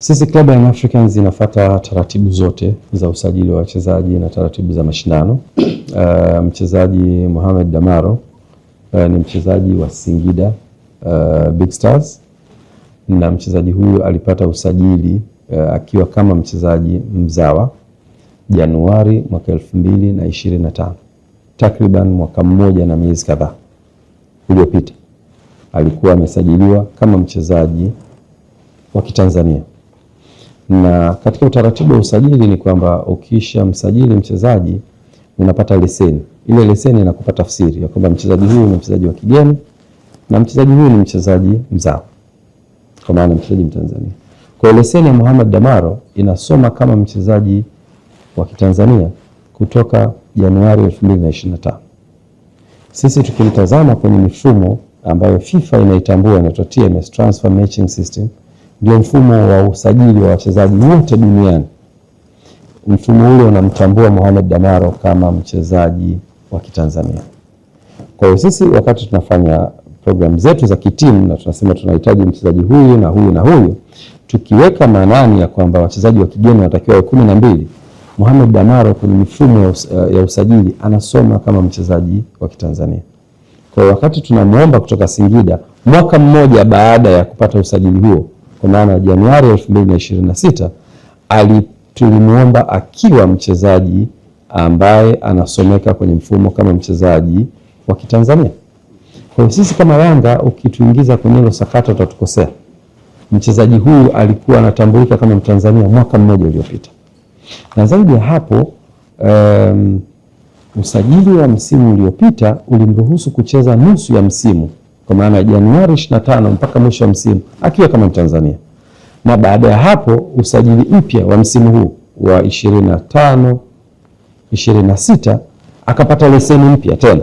Sisi Club ya Young Africans inafuata taratibu zote za usajili wa wachezaji na taratibu za mashindano. Mchezaji Mohamed Damaro ni mchezaji wa Singida Big Stars, na mchezaji huyu alipata usajili akiwa kama mchezaji mzawa Januari mwaka 2025, takriban mwaka mmoja na miezi kadhaa uliopita. Alikuwa amesajiliwa kama mchezaji wa Kitanzania, na katika utaratibu wa usajili ni kwamba ukisha msajili mchezaji unapata leseni. Ile leseni inakupa tafsiri ya kwamba mchezaji huyu ni mchezaji wa kigeni na mchezaji huyu ni mchezaji mzawa, kwa maana mchezaji Mtanzania. Kwa leseni ya Mohamed Damaro inasoma kama mchezaji wa Kitanzania kutoka Januari 2025. Sisi tukimtazama kwenye mifumo ambayo FIFA inaitambua, inaitwa TMS, Transfer Matching System, ndio mfumo wa usajili wa wachezaji wote duniani. Mfumo ule unamtambua Mohamed Damaro kama mchezaji wa Kitanzania. Kwa hiyo sisi wakati tunafanya program zetu za kitimu na tunasema tunahitaji mchezaji huyu na huyu na huyu, tukiweka maanani ya kwamba wachezaji wa kigeni wanatakiwa 12, Mohamed Damaro kwenye mifumo ya usajili anasoma kama mchezaji wa Kitanzania. Kwa hiyo wakati tunamuomba kutoka Singida mwaka mmoja baada ya kupata usajili huo, kwa maana Januari 2026, tulimuomba akiwa mchezaji ambaye anasomeka kwenye mfumo kama mchezaji wa Kitanzania. Kwa hiyo sisi kama Yanga ukituingiza kwenye hilo sakata utatukosea. Mchezaji huyu alikuwa anatambulika kama Mtanzania mwaka mmoja uliopita. Na zaidi ya hapo, usajili wa msimu uliopita ulimruhusu kucheza nusu ya msimu, kwa maana Januari 25 mpaka mwisho wa msimu akiwa kama Mtanzania. Na baada ya hapo usajili mpya wa msimu huu wa 25 26 akapata leseni mpya tena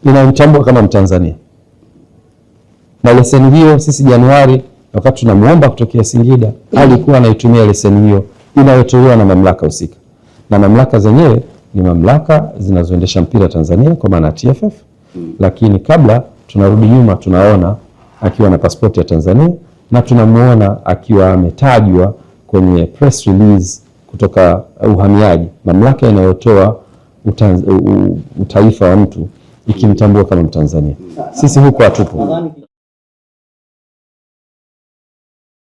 inayomtambua kama Mtanzania. Na leseni hiyo sisi Januari wakati tunamuomba kutokea Singida alikuwa anaitumia leseni hiyo inayotolewa na mamlaka husika. Na mamlaka zenyewe ni mamlaka zinazoendesha mpira Tanzania kwa maana TFF. Lakini kabla tunarudi nyuma, tunaona akiwa na pasipoti ya Tanzania na tunamuona akiwa ametajwa kwenye press release kutoka uhamiaji, mamlaka inayotoa utaifa wa mtu ikimtambua kama Mtanzania. Sisi huko hatupo.